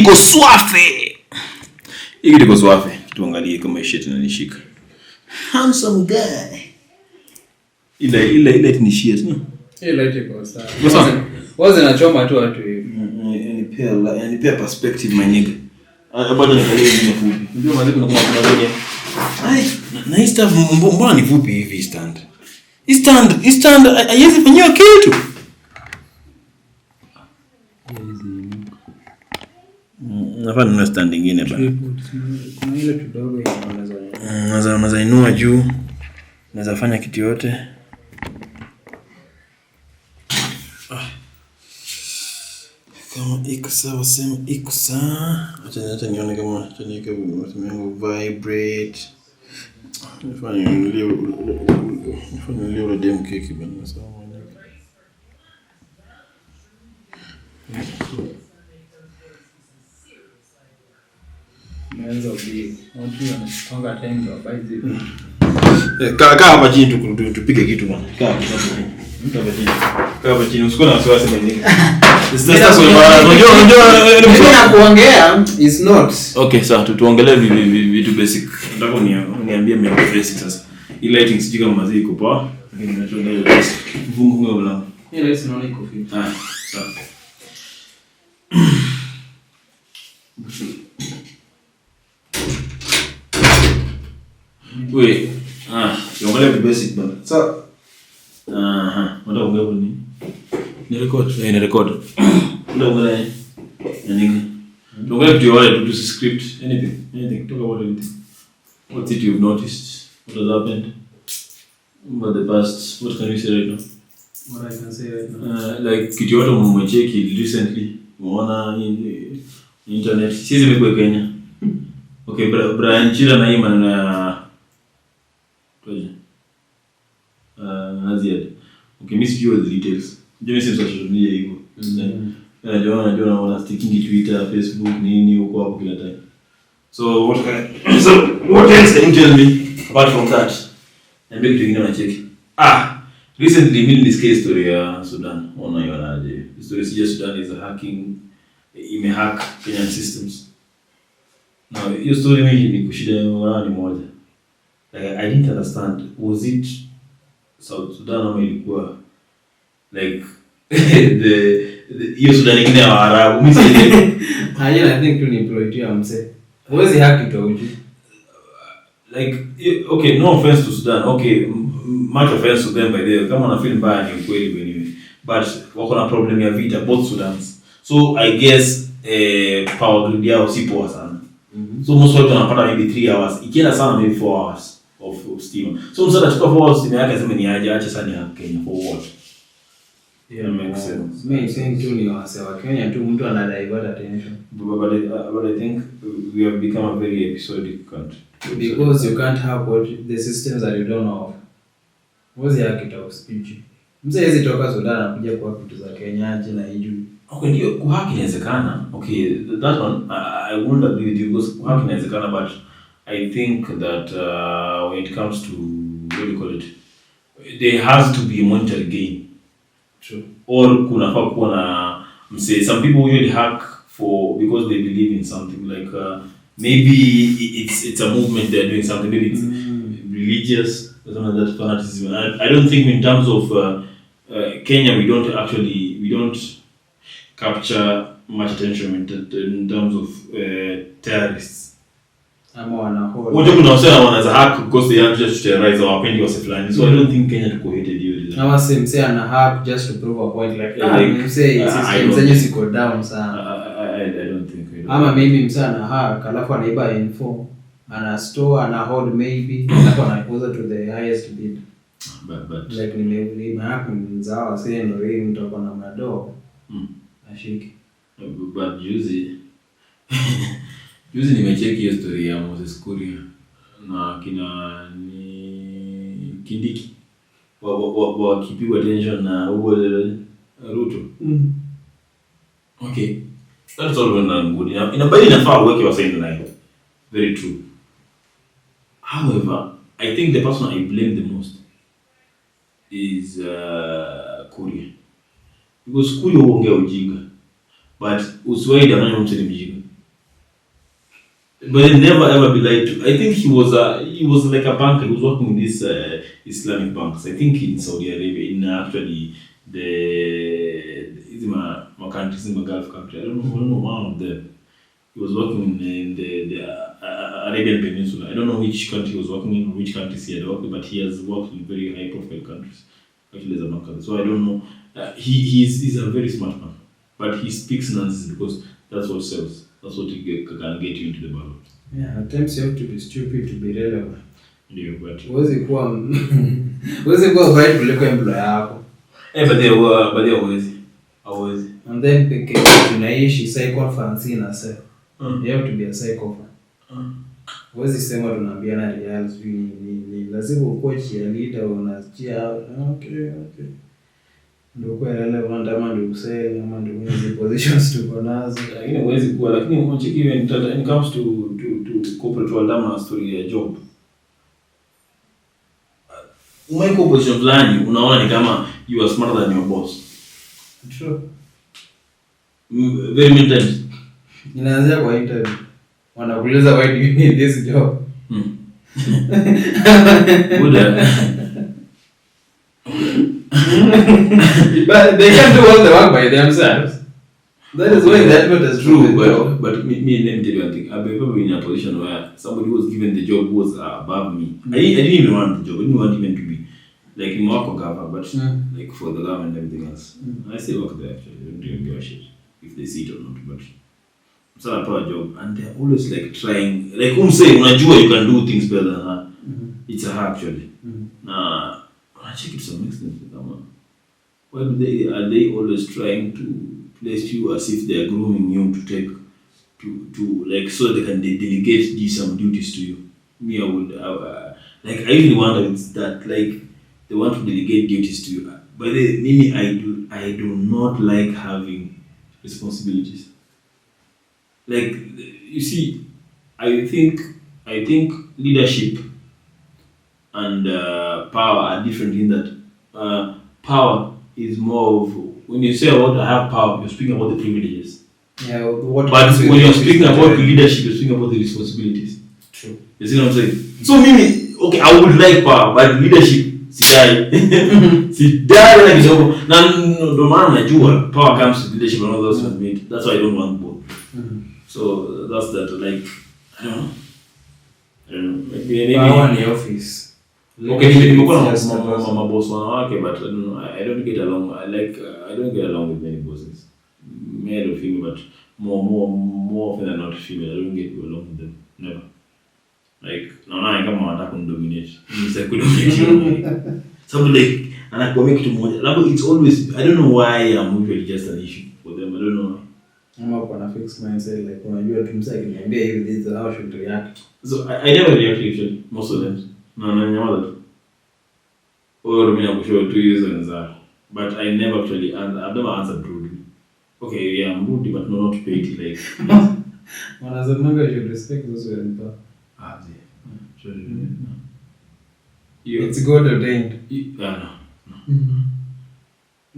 iko swafe. Hii iko swafe. Tuangalie kama shit inanishika. Handsome guy. Ile ni shit, no? Ile iko sawa. Wazi nachoma tu watu hivi. Yani pia perspective my nigga. Bado nikalie ni fupi. Ndio maana kuna moja. Na hii stuff mbona ni fupi hivi stand. Hii stand haiwezi fanywa kitu. Nafanya na stand nyingine bana. Kuna ile kidogo inaweza. Unaweza inua juu. Unaweza fanya kitu yote. Kama iko sawa sema iko sawa. Acha nione kama taniweka msimamo vibrate. Nifanye leo dem keki bana sawa mwenyewe. Mwanzo bi. Watu wanasonga time ndo baizi. Kaa hapa chini tupige kitu bana. Kaa hapa chini. Kaa hapa chini usikona wasiwasi mwenyewe. Sasa unajua kuongea is not. Okay, sawa tuongelee vitu basic. Nataka uniambie mimi basic sasa. Hii lighting sijui kama mazi iko poa. Lakini tunachongelea basic. Fungu blanco. Hii lights naona iko fit. Sawa. Wait. Tuongelee basic bana. Sawa. Unataka kuongea nini? Ni record. Ndio ngale. Nini? Tuongelee kitu yote tu script anything talk about anything. What did you've noticed? What has happened? About the past, what can you say right now? What I can say right now? Like kitu yote umecheki recently. Umeona internet. Sisi nimekuwa Kenya. Okay, Brian Chila na hii maneno ya Aziad. Okay, miss few of the details. Jeni sasa social media hivyo. Najua wana sticking Twitter, Facebook, nini huko hapo kila time. So what else can you tell me apart from that? And big thing na check. Recently mimi nilisikia story ya Sudan. Unaionaje? Story ya Sudan is a hacking imehack Kenyan systems. Now, hiyo story mimi ni kushida ni moja. Like I didn't understand, was it South Sudan ama ilikuwa like hiyo Sudan nyingine ya Arabu mimi sielewi. I think tu ni employee ya mse. Huwezi haki tu uji. Like okay, no offense to Sudan. Okay, much offense to them by the way. Kama na feel mbaya ni kweli anyway. But wako na problem ya vita both Sudans. So I guess power grid yao si poa sana. So most watu wanapata maybe 3 hours. Ikienda sana maybe 4 hours of steam. So msada chukua 4 hours steam yake aseme ni aje acha sana ya Kenya for what? Yeah, makes sense. Mimi saying tu ni wasewa Kenya tu mtu ana divert attention. But I think we have become a very episodic country. Because you can't have what the systems that you don't know of. What's your talk speech? Mzee hizi toka Sudan anakuja kwa vitu za Kenya aje na hiju. Okay, ndio kuhaki inawezekana. Okay, that one I won't agree with you because kuhaki inawezekana, but I think that when it comes to what do you call it, there has to be a monetary gain. True. Or kunafaa kuwa na mse, some people usually hack for because they believe in something like maybe it's a movement they're doing something, maybe it's religious or something like that, fanaticism. I don't think in terms of Kenya we don't capture much attention in terms of terrorists. Ama wanahold. Wote kuna wasema wanaweza hack because they are just terrorize our pendi wase fulani. So I don't think Kenya tuko hated hiyo. Na wase mse ana hack just to prove a point like mse system zenye ziko down sana. I don't think. Ama maybe mse ana hack alafu anaiba info, ana store, ana hold maybe alafu anauza to the highest bid. But like ni hack mzao say ndio yeye mtu ako na mado. Ashiki. But juzi nimecheki hiyo story ya Moses Kuria na kina ni Kindiki wakipigwa attention na Hugo Ruto. Okay, that's all well and good. Inabidi inafaa uweke wasa in line. Very true. However, I think the person I blame the most is Kuria. Because Kuria huongea ujinga. But usiwahi danganya mtu ni mjinga. But he never ever be lied to. I think he was like a banker. He was working in these Islamic banks. I think in Saudi Arabia, in actually the my countries in my Gulf country. I don't know one of them. He was working in the Arabian Peninsula. I don't know which country he was working in, which countries he had worked in, but he has worked in very high profile countries. Actually, as a banker. So I don't know. He's a very smart man, but he speaks nonsense because that's what sells. That's what can get you into the battle. Yeah, at times you have to be stupid to be relevant. Ndio, but Huwezi kuwa bright kuliko employer yako. but they always. And then peke tunaishi psycho fancy na self. You have to be a psycho fan. Huwezi sema tunaambiana reality ni lazima ukuwe cheerleader unachia okay. Ndio kwa relevant ama ndio useme ama ndio hizo positions tuko nazo. Lakini huwezi kuwa, lakini unacheki when it comes to corporate world ama story ya job. Umeko position fulani unaona ni kama you are smarter than your boss. True. Very many times. Inaanzia kwa interview. Wanakuuliza why do you need this job? Good. But they can do all the work by themselves. That is why that what is true. But me, let me tell you one thing. I've been probably in a position where somebody who was given the job was above me. I didn't even want the job. I didn't want even to be like in work or government, but like for the government and everything else. I still work there actually. I don't even give a shit if they see it or not. But it's not a power job, and they're always like trying. Like say, unajua you can do things better than her. It's a her actually. Nah, I check it some extent. Why are they always trying to place you as if they are grooming you to take to like so they can delegate some duties to you? Me, I would like I really wonder if it's that like they want to delegate duties to you. But me, I do not like having responsibilities. Like you see, I think leadership and power are different in that power is more of when you say about I have power, you're speaking about the privileges. Yeah, but when you're speaking about leadership, you're speaking about the responsibilities. True. You see what I'm saying? So maybe okay, I would like power, but leadership, see like so now no matter najua power comes with leadership and all those things. That's why I don't want both. So that's that. Like I don't know. Maybe power in the office. Okay, nimekuwa na maboss wanawake, but I don't get along. I don't get along with many bosses, male or female, but more often than not female. I don't get along with them. Never. Like naona kama wanataka kundominate. Mimi kudominate. Something like anakuambia kitu moja. Labda it's always I don't know why I'm usually just an issue for them. I don't know. I'm up on a fixed mindset like unajua tumsaki niambia hivi this is how should react. So I never react usually most of them. No, nyamaza tu. Or mimi nakushow 2 years and that. But I never actually I've never answered rudely. Okay, yeah, I'm rude, but not petty like. Wanasemaga you should respect those who are in power. Sure. It's God ordained. No.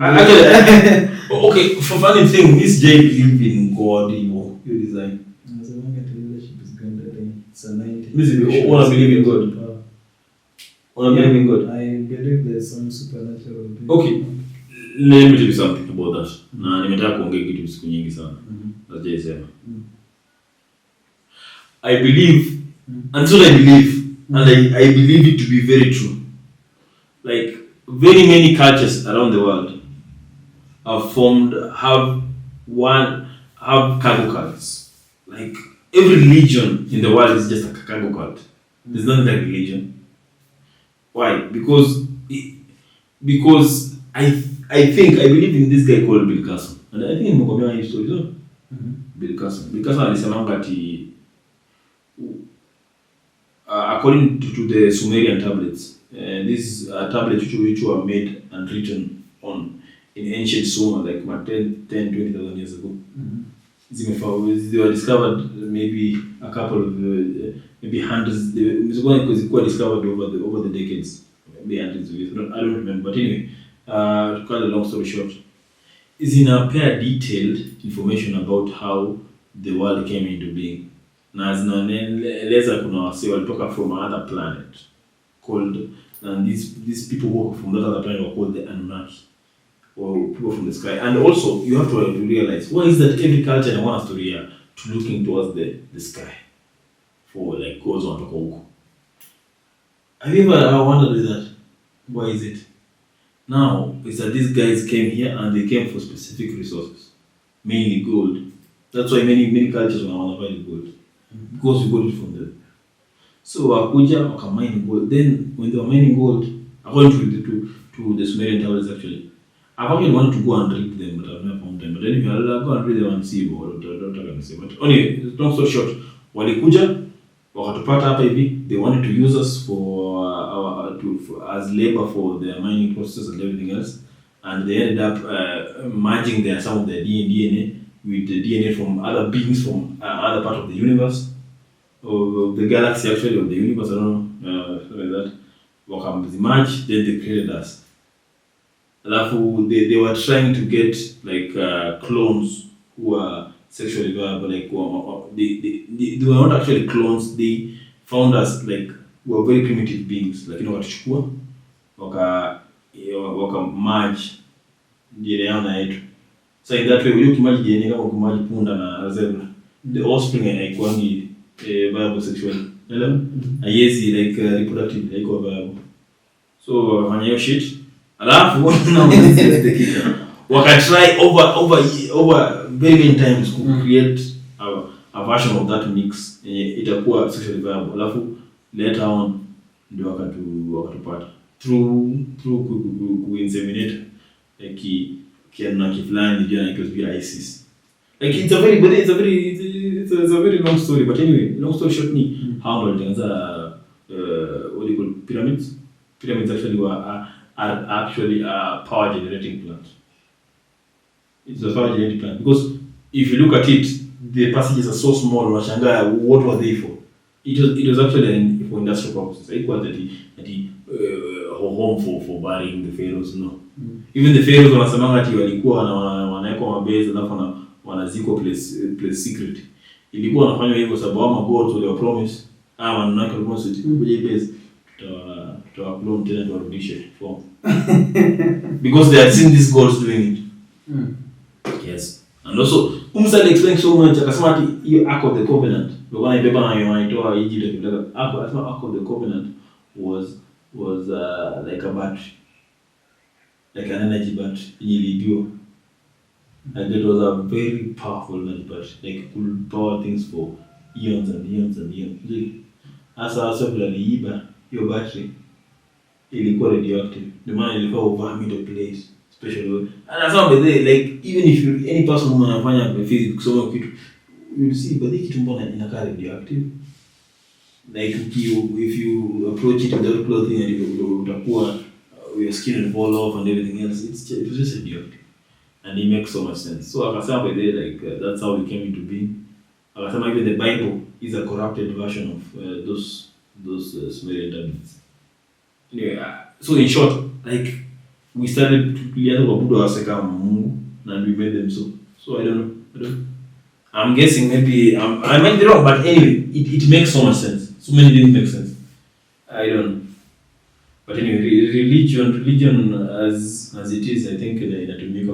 Actually, okay, for funny thing, this J believe in God, you design. Wanasemaga leadership is God ordained. It's a 90. Listen, what I believe in God. What I believe in God. I believe there's some supernatural being. Okay. Let me tell you something about that. Na nimetaka kuongea kitu siku nyingi sana. Najisema. I believe and so I believe and I believe it to be very true. Like very many cultures around the world have cargo cults. Like every religion in the world is just a cargo cult. There's nothing like religion. Why? Because I believe in this guy called Bill Carson. And I think nimekwambia hii story so. Bill Carson alisema ati according to the Sumerian tablets, these tablets which were made and written on in ancient Sumer like 10-20,000 years ago. They were discovered maybe a couple of maybe hundreds. They were discovered over the decades, maybe hundreds of years. I don't remember. But anyway, to cut a long story short, is in a pair detailed information about how the world came into being. na zinaeleza kuna wase walitoka from another planet called, and these people who were from that other planet were called the Anunnaki, or people from the sky. And also you have to realize, why is that every culture in one story to looking towards the sky for like goes on to huko? Have you ever wondered with that? Why is it? Now is that these guys came here and they came for specific resources, mainly gold. That's why many cultures want to find gold, because we got it from them. So wakuja wakamine gold. Then when they were mining gold, according to the Sumerian tablets actually, I've actually wanted to go and read them, but I've never found them. But anyway, I'll go and read them and see what I can say. But anyway, long story short, walikuja wakatupata hapa hivi. They wanted to use us for as labor for their mining process and everything else, and they ended up merging some of their DNA with the DNA from other beings from other part of the universe, or the galaxy actually, of the universe. I don't know, something like that. Wakamerge, then they created us. They were trying to get like clones who are sexually viable. Like they were not actually clones. They found us like we were very primitive beings. Like wakachukua waka merge DNA yao na yetu. So in that way, we ukimerge DNA kama ukimerge punda na zebra, the offspring haikuangi viable sexually. Elewa? Haiwezi like reproductive haiko viable. So wakafanya hiyo shit. Alafu wakatry over very many times to create a version of that mix itakuwa sexually viable. Alafu later on ndio wakatupata through inseminate kifulani jana, it was via ISIS. Like it's a very long story, but anyway, long story short ni how ndo alianza what do you call pyramids. Pyramids are actually a power generating plant. It's a power generating plant because if you look at it, the passages are so small. Unashangaa what were they for? It was actually for industrial purposes. It was that home for burying the pharaohs. No, even the pharaohs wanasemanga ati walikuwa wanaweka mabase alafu wanazikwa place secret. Ilikuwa wanafanya hivyo sababu ama gods wale wa promise ama wanaweka promise kwenye base to upload tena to warudishe form. Because they had seen these gods doing it. Yes. And also Umsali explained so much, akasema ati hiyo Ark of the Covenant ndio wanaibeba na wanaitoa Egypt. Ark of the Covenant was like a battery, like an energy battery ilibiwa, and it was a very powerful energy battery, like could power things for eons and eons and eons. Asa aliiba hiyo battery ilikuwa radioactive, the man ilikuwa overheat a place especially. And as long as like even if any person who anafanya physics kusoma kitu, you see but kitu mbona inakaa radioactive. Like if you approach it without clothing and utakuwa your skin will fall off and everything else, it was just radioactive, and it makes so much sense. So akasema by the like that's how we came into being. Akasema even the Bible is a corrupted version of those Sumerian tablets. Anyway, so in short, like we started tulianza kuabudu wase kama Mungu and we made them so I don't know. I'm guessing maybe I might be wrong, but anyway, it makes so much sense. So many didn't make sense. I don't know. But anyway, religion as it is, I think inatumika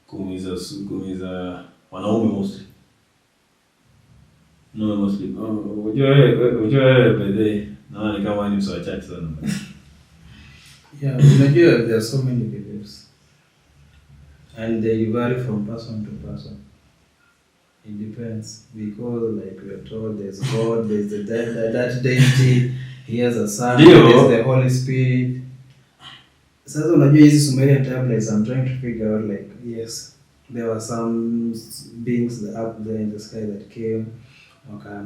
kuumiza wanaume mostly. No, mostly. Unajua by the way, naona ni kama ni mswa church sana. Yeah, unajua there are so many beliefs and they vary from person to person. It depends, because like we are told there's God, there's that deity, he has a son, there's the Holy Spirit. Sasa unajua hizi Sumerian tablets, I'm trying to figure out like, yes, there were some beings up there in the sky that came,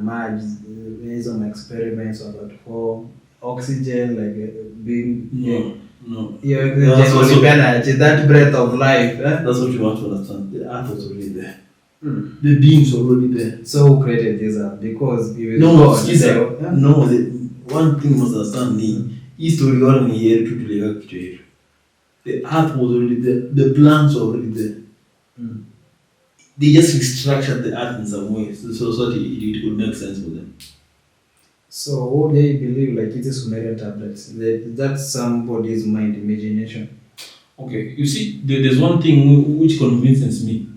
merged, made some experiments on that form, oxygen, like being no. Yeah, oxygen, that breath of life. That's what you want to understand. The earth was already there. The beings were already there. So who created this earth? Because one thing must understand ni history wala ni yetu tuliweka kitu yetu. The earth was already there. The plants were already there. they just restructured the earth in some way so that it could make sense for them. So what they believe like it is Sumerian tablets. That's somebody's mind imagination. Okay, you see, there's one thing which convinces me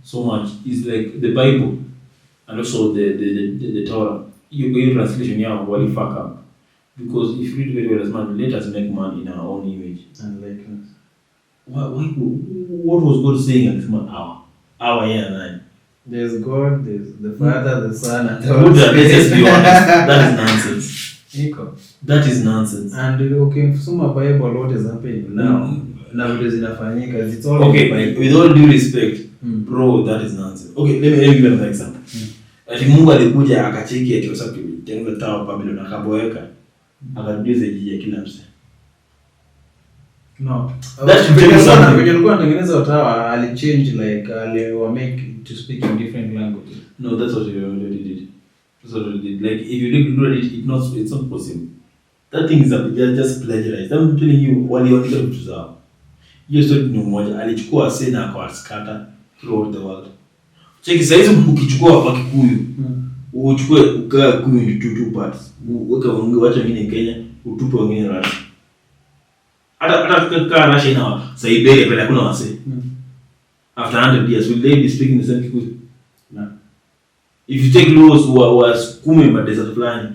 so much is like the Bible and also the Torah. You go in translation, yeah, wali fuck up. Because if you read very well as man, let us make man in our own image and likeness. What was God saying at this man? Our yeah, man. There's God, there's the Father, the Son, and the Holy Spirit. Let's just be honest. That is nonsense. Equal. That is nonsense. And okay, kusoma Bible, what is happening now? Now it is zinafanyika. It's all okay. With all due respect, bro, that is nonsense. Okay, let me give you another example. Ati Mungu alikuja akacheki ati wasa kutengeneza tower Babylon akaboeka akarudia jiji ya kila mse. No. That should tell you something. When you're going to Tengeneza tower, I'll change like I'll make to speak in different languages. No, that's what you already did. That's what you did. Like if you look at it, it's not possible. That thing is just plagiarized. I'm telling you, waliandika vitu zao. Hiyo story ni mmoja alichukua sena akawaskata throughout the world. Cheki saizi ukichukua wa Kikuyu, uchukue ukaa Kikuyu into two parts. Weka wacha wengine Kenya, utupe wengine Russia. Hata kama Russia na Siberia pale hakuna wase. After 100 years will they be speaking the same Kikuyu? No. If you take laws wasukume ma desert fulani,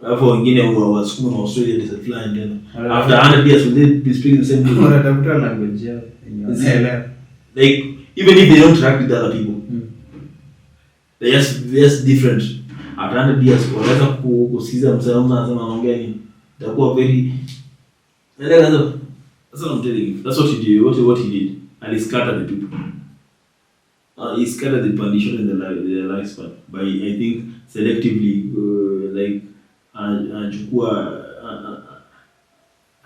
alafu wengine wasukume ma Australia desert fulani tena. After 100 years will they be speaking the same Kikuyu? Wanatafuta language yao. Like even if they don't interact with other people. They're just different. After 100 years, wanaweza kusikiza msemo anasema anaongea nini. Itakuwa very. That's what I'm telling you. That's what he did. What he did. And he scattered the people. He scattered the condition in the lifespan by I think selectively like anachukua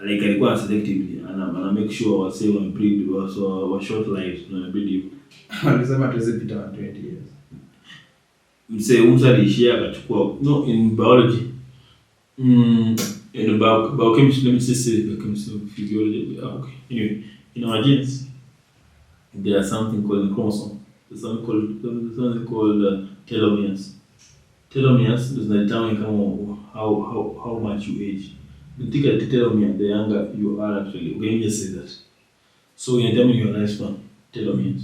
like alikuwa selectively ana make sure wase wa breed wa short lives na breed. Walisema tuzipita 20 years. Mse alishia akachukua no in biology in biochemistry, let me just say biochemistry, physiology. Okay, anyway, in our genes there's something called the chromosome. There's something called telomeres. Telomeres is determine how much you age. You think at the telomere, the younger you are actually. Okay, let me just say that. So you determine your lifespan, telomeres.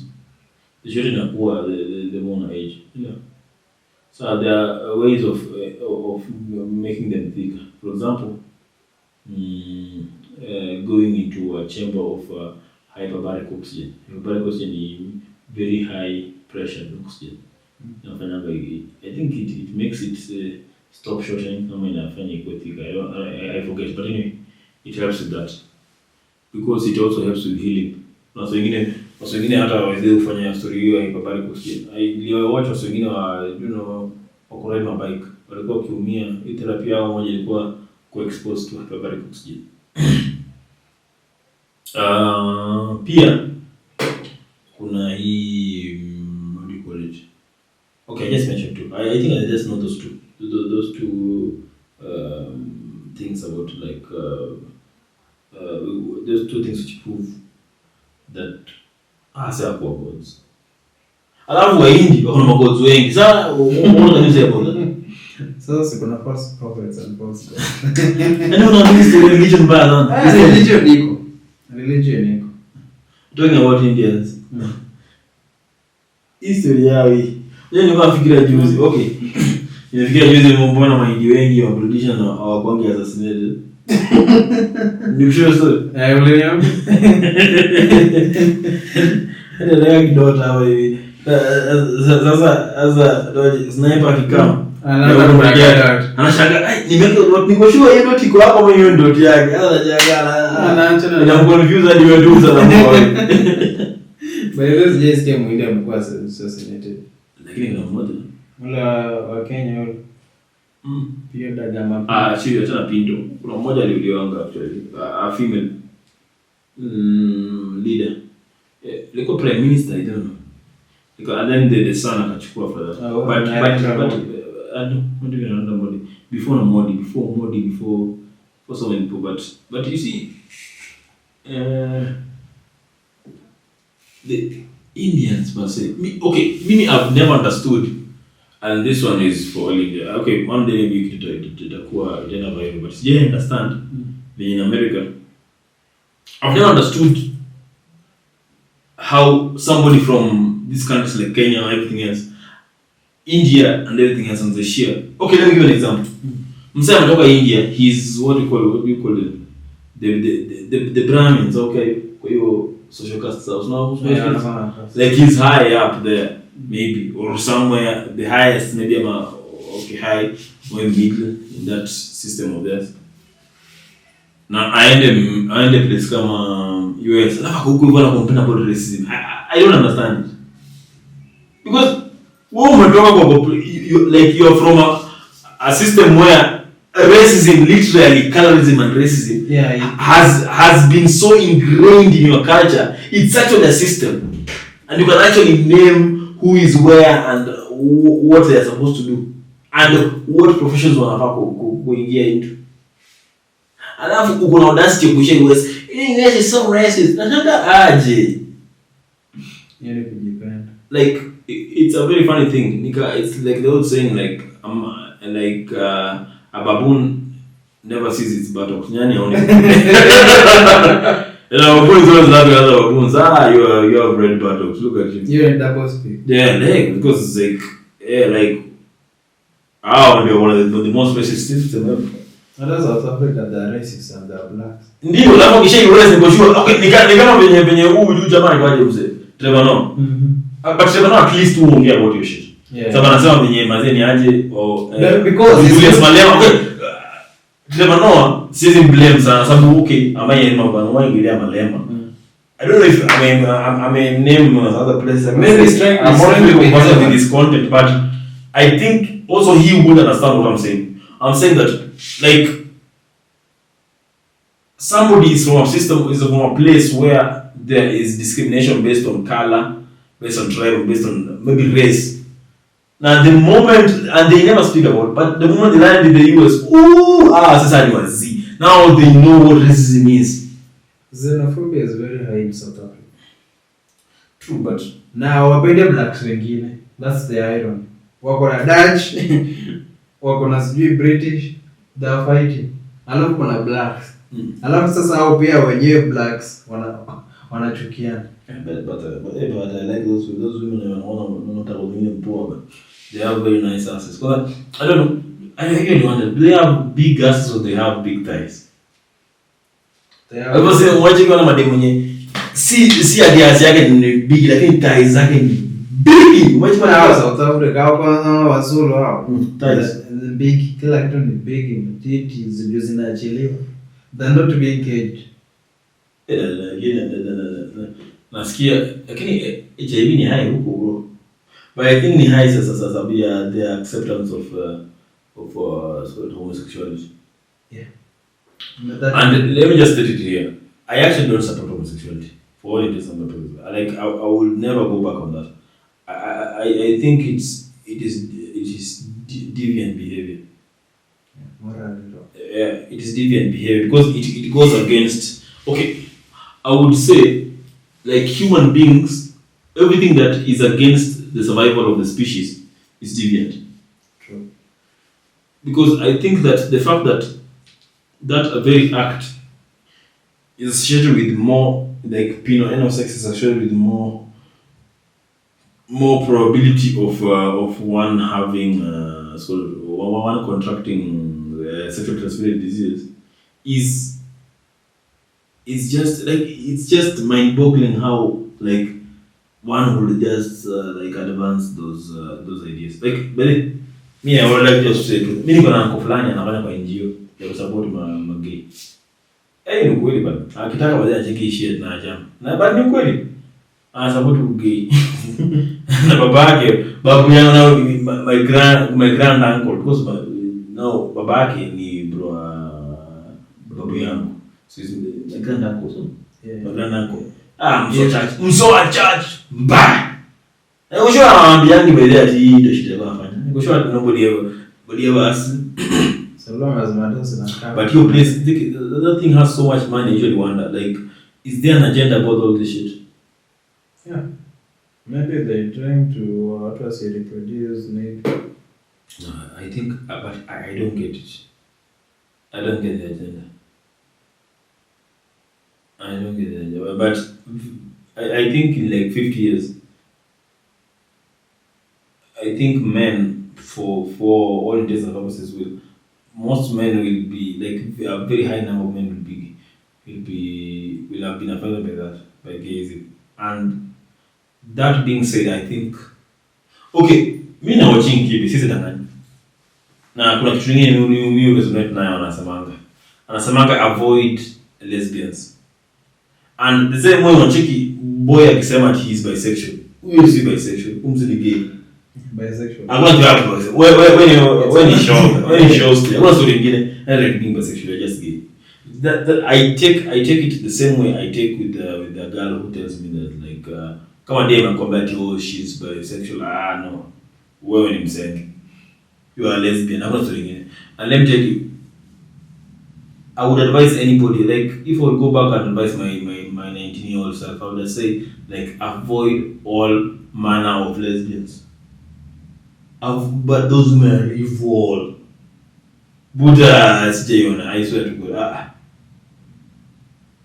The shorter the more age. Yeah. So there are ways of making them thicker. For example, going into a chamber of hyperbaric oxygen. Hyperbaric oxygen is very high pressure oxygen. I think it makes it stop shortening. I forget, but anyway, it helps with that because it also helps with healing. Watu wengine hata waweze kufanya story hiyo ya hyperbaric oxygen. Niliwatch watu wengine wa ride mabike walikuwa wakiumia. Hii therapy yao moja ilikuwa exposed to hyperbaric oxygen. Pia kuna hii what do you call it? Okay, I just mentioned two. I think I just know those two. Those two things about like those two things which prove that hakuwa gods. Alafu Wahindi wako na magods wengi. Sasa unaona kanisa ya gods. Sasa kuna false prophets and false gods. Ndio unaona history religion baya sana. Religion iko. Talking about Indians. History yao hii. Yeye ni fikiria juzi. Okay. Nifikiria juzi mbona Wahindi wengi wa politician hawakwangi assassinated. Ni sure story. William. Ndio kidogo hapo hivi. Sasa sniper akikam. Anashanga niko sure hiyo dot iko hapo hiyo dot yake. Anaacha na confuse hadi wewe tu sana mbona. By the way, just came Muhindi amekuwa assassinated. Lakini kuna mmoja. Mula wa Kenya yule. Pia dada sio tena Pinto. Kuna mmoja aliuliwanga actually. A female leader. Ilikuwa prime minister, I don't know. Because and then the son akachukua for that. But not even another Modi. Before so many people. But you see, Indians per se. Mimi I've never understood, and this one is for all India. Okay, one day maybe itakuwa itaenda viral, but sijai understand in America. I've never understood how somebody from these countries like Kenya and everything else, India and everything else, on the share. Okay, let me give you an example. Msee ametoka India, he's what do you call it? The Brahmins, okay, kwa hiyo social caste house now, like he's high up there, maybe, or somewhere the highest, maybe okay, high or middle in that system of theirs. Now I end a place kama US, alafu huko hivyo na complain about racism. I don't understand it, because umetoka kwa like you're from a system where racism, literally colorism and racism, has been so ingrained in your culture. It's actually a system, and you can actually name who is where and what they are supposed to do and what professions wanafaa kuingia into. Alafu uko na audacity ya kuisha US. US is so racist. Nataka aje. Yeye kujipenda. Like it's a very funny thing. It's like the old saying, like a baboon never sees its buttocks. Nyani only. And our baboons always laughing at other baboons. You have red buttocks. Look at you. You're in double speak. Yeah, like, because it's like, yeah, like, they're one of the most racist systems ever. And that's South Africa, they're racist and they're blacks. Ndio, lazima kisha iweze niko sure. Okay, ni kama venye huyu jamaa kwaje mzee. Trevor Noah. But Trevor Noah at least uongea about your shit. Yeah. Sababu anasema venye mazeni aje or because Julius Malema. Okay. Trevor Noah siwezi blame sana sababu okay, ambaye ni mabano waingilia Malema. I don't know if I may name other places. Maybe I'm not because of this content, but I think also he would understand what I'm saying. I'm saying that, like, somebody is from a system, is from a place where there is discrimination based on color, based on tribe, based on maybe race. Now the moment, and they never speak about it, but the moment they land in the US, society was Z. Now they know what racism is. Xenophobia is very high in South Africa. True, but now wapende blacks wengine. That's the irony. Wako na Dutch, wako na sijui British, they are fighting. Alafu kuna blacks. Alafu sasa hao pia wenyewe blacks wanachukiana. But I like those women not poor, but they have very nice asses. Because I don't know, I really wonder, do they have big asses or they have big thighs? I was saying, watching one of them mwenye si ass yake ni big lakini thighs zake ni big. Watch one house South Africa hao wazulu hao. Thighs Big, kila kitu ni big, titi ndio zinaachiliwa. They're not being caged. Nasikia lakini HIV ni high huko bro. But I think ni high sasa sababu ya the acceptance of homosexuality. Yeah. And let me just state it here. I actually don't support homosexuality for all it is and purposes. Like I will never go back on that. I think it is deviant behavior. Yeah, it is deviant behavior because it goes against. Okay, I would say, like human beings, everything that is against the survival of the species is deviant. True. Because I think that the fact that very act is associated with more, like penal sex is associated with more probability of one having one contracting sexually transmitted disease is just like, it's just mind-boggling how like one would just like advance those ideas. Like me, I would like just to say truth. Mimi niko na uncle fulani anafanya kwa NGO ya support ma gay. Ni kweli bana. Akitaka baadaye acheke shit na jam. Na bado ni kweli. Support gay. Na babu yangu na my grand uncle, because no babake ni bro babu yangu. So my grand uncle, so yeah. My grand uncle. Mso a church. Bye. Niko sure anaambiangi baadaye ati ndio shida anafanya. Niko sure nobody ever asked. So long as matters in a car. But your place, that thing has so much money. You usually wonder, like, is there an agenda about all this shit? Yeah. Maybe they're trying to what was it, reproduce, maybe. No, I think, but I don't get it. I don't get the agenda. I don't get the agenda. But I think in like 50 years, I think men, for all intents and purposes, most men will be like a very high number of men will have been affected by that, by gayism. And that being said, I think okay, mi na watching kibi sisi dangani. Na kuna kitu kingine mimi resonate nayo anasemanga avoid lesbians. And the same way unacheki boy akisema he is bisexual. Who is bisexual? Ni gay. Bisexual. I'm not that person. When he shows to what's the ingine, I like being bisexual, I just gay. That I take it the same way I take with the girl who tells me that like come on day and come back to she's bisexual. No. Wewe ni msenge. You are lesbian. I'm not doing it. And let me tell you, I would advise anybody, like if I would go back and advise my 19-year-old self, I would say like avoid all manner of lesbians. But those women are evil. Buddha, I swear to God.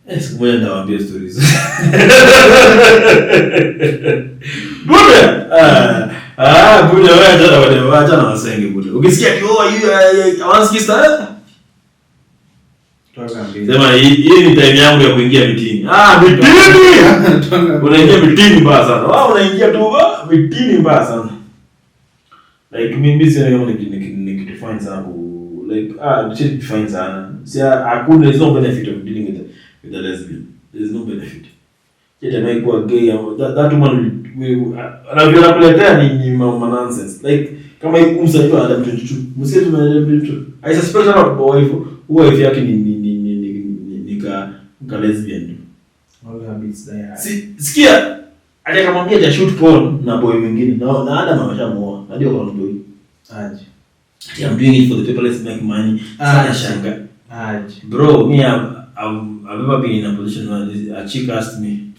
Yes, when there will be stories. Buddha! Buddha, wewe acha na wasenge Buddha. Ukisikia awanski star? Sema hii ni time yangu ya kuingia mitini. Mitini! Unaingia mitini mbaya sana. Unaingia tu mitini mbaya sana. Like mimi sio kama nikitufanya sana like define sana. Hakuna, there's no benefit of dealing with a lesbian. There's no benefit. Yet I go gay that woman anavyoona kuletea ni nonsense. Like kama umsaidia Adam 22. Msikie tu Adam 22. I suspect that wife yake ni ka lesbian. All habits there. Sikia akamwambia ja shoot porn na boy mwingine. Na Adam ameshamuoa. Ndio kwa boy. Aje. I'm doing it for the people, let's make money. Sana shanga. Aje. Bro, me I've never been in a position where a chick asked me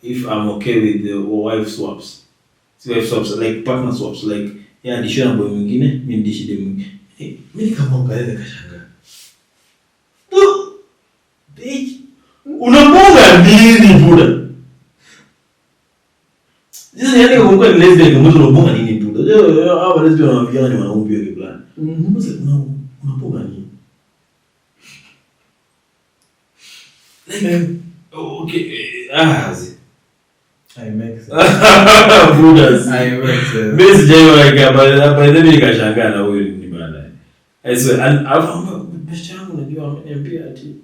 if I'm okay with the wife swaps. Wife swaps, like partner swaps, like yeah, ndisho na boy mwingine, mimi ndishi dem mwingine. Mimi kama ungaenda kashanga. Bitch. Unaponga nini Buddha? Sisi yani kwa ni lesbian kama unaponga nini Buddha? Hao lesbian wanafikiana ni wanaume pia kibla. Unaponga nini? Okay. I make sense. Buddhas. I make sense. Mimi sijaiwa like by the way nikashangaa na huyo ni bana. I swear and best yangu unajua ameniambia ati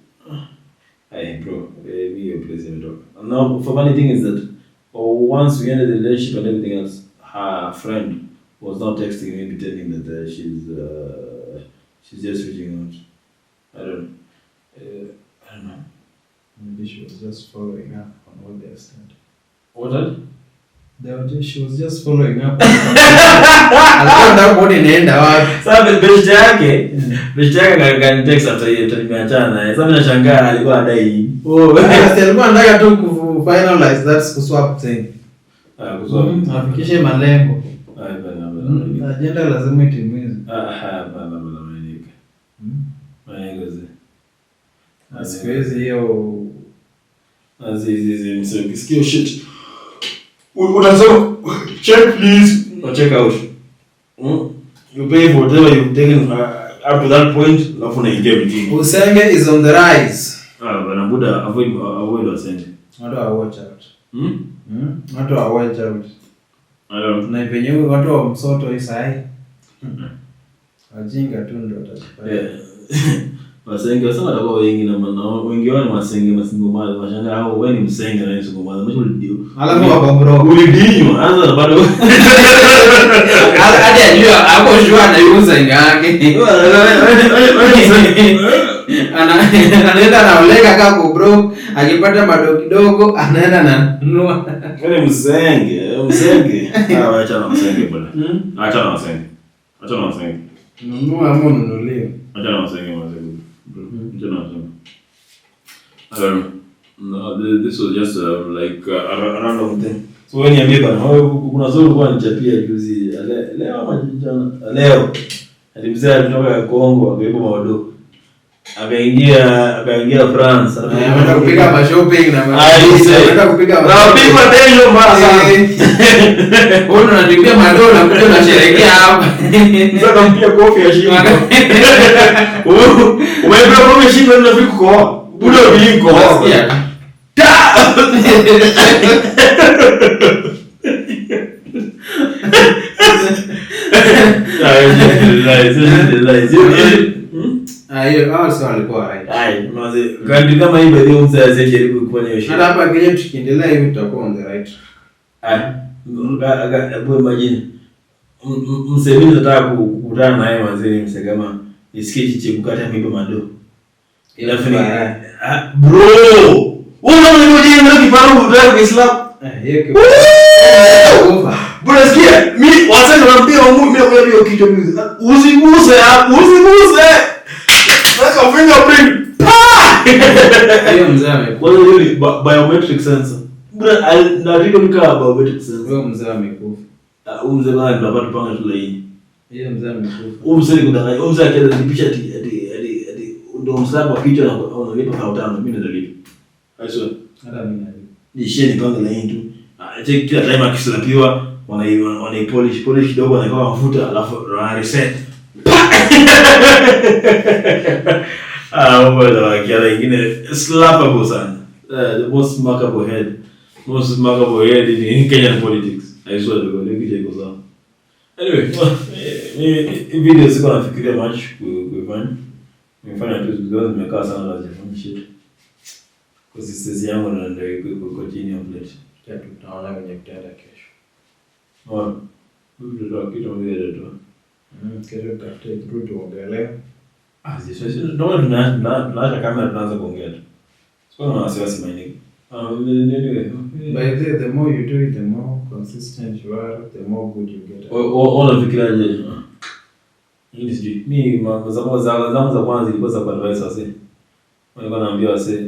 hey bro, me your place in talk. And now for funny thing is that once we ended the relationship and everything else, her friend was now texting me pretending that she's just reaching out. I don't know. Maybe she was just following up on what they said. What that? She was just following up. Alikuwa mbona inaenda wapi? Sasa best yake kanitext after hiyo tulimeachana naye. Sasa nashangaa alikuwa adai. Alikuwa anataka tu ku finalize that swap thing. Kuswap. Afikishe malengo. Bana. Agenda lazima itimizwe. Bana malengo. Malengo zi. Asiwezi hiyo msikio shit. Unasema check please or check out. You pay for whatever you've taken up to that point, alafu unaingia between. Usenge is on the rise. Bana Buddha avoid usenge. Watu wa watch out. Watu wa watch out. I don't. Na penyewe watu wa msoto hii sahi. Wajinga tu ndio watakupata. Wasenge wasema watakuwa wengi na wengi wao ni wasenge masingomali washanga hao wewe ni msenge na nisingomali mwisho ulidio alafu hapo bro ulidinywa anza bado hadi ajua hapo shua na msenge yake anaenda na ulega kama bro akipata madogo kidogo anaenda na nunua wewe msenge acha na msenge bwana acha na msenge nunua ama nunulie acha na msenge No, this was just like a random thing. So when you niambie bana, wewe kuna zuri kwa nichapia juzi leo ama jana leo. Alimzaa alitoka Kongo akaipo mawadogo. Akaingia France. Anaenda kupiga mashopping na anaenda kupiga denjo mbaya sana. Wewe unatibia madola kuja unasherehekea hapa. Sasa kampia kofi ya shingo. Umepewa kofi ya shingo ndio vipi kwa? Bure bilinko hapo. Hiyo hao sio walikuwa right. Mzee, kandi kama hii bado mzee jaribu kufanya hiyo shit. Hata hapa kile tukiendelea hivi tutakuwa on the right. Abu imagine. Mzee mimi nataka kukutana na yeye mzee mzee kama nisikie chichi kukata mipo mado. Inafanya bro. Wewe unajua nini kifaru ndio Kiislamu? Hiyo bro sikia, mimi wasema naambia wangu mimi kwa hiyo kitu usiguse. Sasa fingerprint. Hiyo mzee amekufa. Kwa hiyo biometric sensor. Bro, na ndio nika biometric sensor. Huyo mzee amekufa. Mzee bana tunapata tupanga tu laini. Hiyo mzee amekufa. Mzee kudanganya. Mzee akaenda kulipisha hadi ndio msabu wa kichwa na unalipa 5,000 mimi nalipa. Aiso. Hata mimi nalipa. Nisheni panga laini tu. Check kila time akislapiwa wanaipolish kidogo wanaikawa mafuta alafu reset. Mambo ya kiara ingine slappable sana. The most remarkable head in Kenyan politics. I swear to God, let me go. Anyway, video ziko nafikiria much kufanya tu because nimekaa sana lazima shit. Consistency yangu na ndio iko chini ya plate. Tutaona kwenye kitaenda kesho. Ndio kitu mbele tu. Kesho tutafuta kitu tuongelee. Sisi ndio tunaacha kamera tunaanza kuongea tu. Sio na wasiwasi mimi. By the more you do it, the more consistent you are, the more good you get. Unafikiraje? Hii sijui. Mimi zangu za kwanza ilikuwa za advice wase. Walikuwa naambia wase.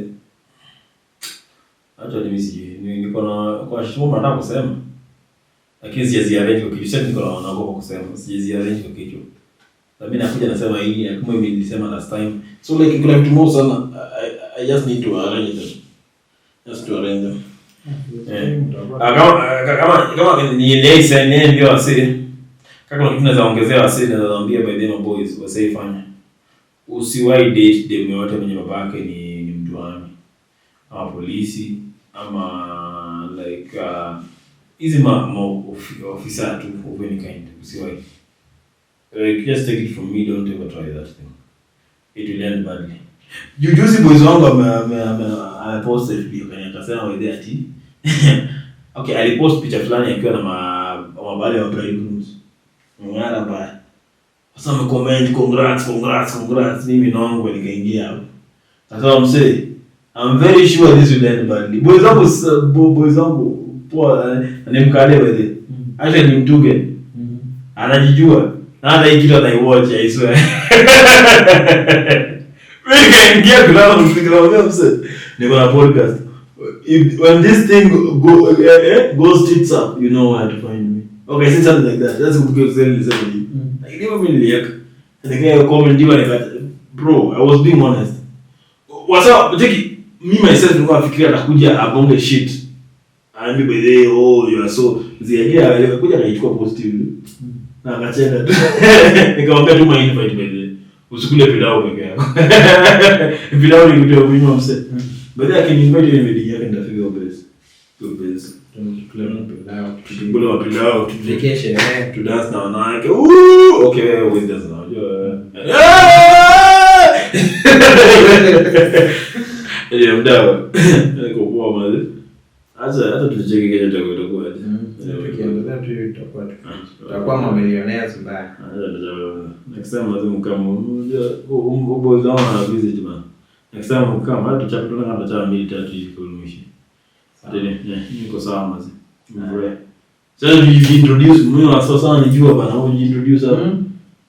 Hata mimi sijui. Niko na kwa shimo nataka kusema. Lakini sijaziarrange kwa kichwa. Sasa niko naogopa kusema. Sijaziarrange kwa kichwa. Na mimi nakuja nasema hii kama mimi nilisema last time. So like kuna vitu moja sana I just need to arrange them. Just to arrange them. Kama ni lesa ndio wase. Kama kitu naweza ongezea wase na naambia by them boys wase ifanye. Usiwahi date dem yote mwenye baba yake ni mtu wani. Ama polisi ama like hizi officer tu of any kind. Usiwahi. Just take it from me, don't ever try that thing. It will end badly. Juzi boys wangu amepost FB akasema wewe ati okay, alipost picha fulani akiwa na mabale wa bride grooms. Ngara mbaya. Sasa amecomment congrats mimi naongo nikaingia hapo. Sasa msee, I'm very sure this will end badly. Boys wangu poa ni mkale wewe. Acha ni mtuge. Anajijua. Hata hii kitu anaiwatch I swear. Wewe kaingia kulala msikia mse. Niko na podcast. When this thing goes tits up, you know where to find me. Okay, say something like that. That's good to say something. Like never been like. And the guy comment you like, bro, I was being honest. What's up? Take me myself niko nafikiria atakuja abonge shit. Aambi by the you are so ziagia alikuja akaichukua positive. Na akacheka tu. Nikamwambia tu my invite by the usikule pilau peke yako. Pilau ni kitu muhimu mse. Baada ya invite ile meeting yake ndafika base. Go base. Tunakula pilau, Vacation to dance na wanawake. Okay, we dance now. Ile mdao. Niko poa mali. Hata tucheke kesho tutakuwa aje. Tukiendelea tu tutakuwa mamilionea mbaya. Next time lazima kama boys wangu na visit man. Next time kama hata tuchapatana hata cha 2-3 hivi kwa mwisho. Ndio, niko sawa mazi. Mbaya. Sasa introduce mimi wa sasa nijua bana, wewe introduce hapo.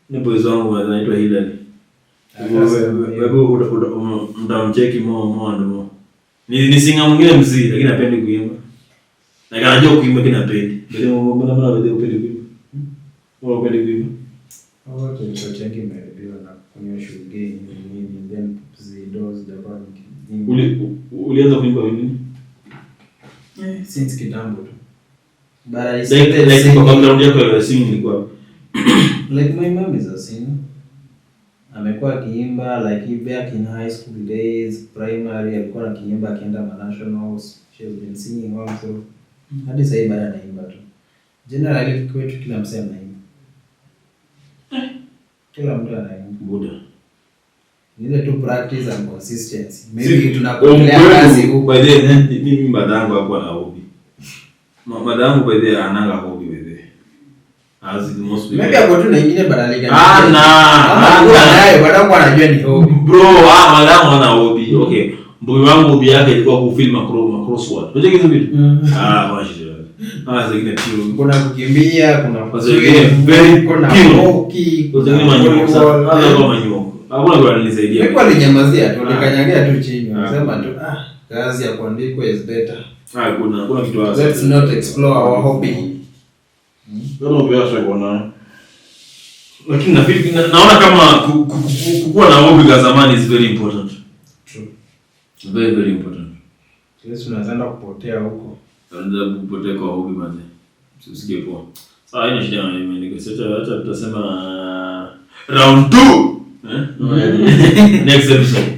Ni boys wangu anaitwa Hilary. Wewe mtamcheki mo ndo. Ni singa mwingine mzee lakini hapendi kuimba. Na anajua kuimba lakini hapendi. Mbona wewe upendi kuimba? Wewe upendi kuimba? Wote changi imerudiwa na kunywa shughuli nini then zidos Japan. Ulianza kuimba lini? Since kitambo tu. But I like kwa background yako ya singing ilikuwa like my mom is a singer. Amekuwa akiimba like back in high school days, primary alikuwa akiimba akienda nationals. She has been singing also. Hadi sasa bado anaimba tu. Generally kwetu kila msee anaimba. Kila mtu anaimba. Buda. Ile tu practice and consistency. Maybe tunapoelea kazi huko. By the way, mimi madango hapo na hobby. Madango by the way ananga hobby by the way. As the most people. Maybe hapo tu na nyingine badalika. Nayo madango anajua ni hobby. Bro, madango ana hobby. Okay. Mboyo wangu hobby yake ilikuwa kufilm crossword. Unajua hizo vitu? Washi. Zingine tio. Kuna kukimbia, kuna very kuna hockey, zingine manyoko. Hata kama manyoko. Hakuna kwa nilisaidia. Mimi alinyamazia tu, nikanyagia tu chini. Anasema tu kazi ya kuandikwa is better. Kuna kitu hapo. Let's not explore our hobby. Ndio pia sasa kuna. Lakini naona kama kuwa na hobby za zamani is very important. True. Very very important. Sisi tunaanza kupotea huko. Tunaanza kupotea kwa hobby manze. Usisikie poa. Sasa haina shida mimi hata tutasema round 2. Next episode.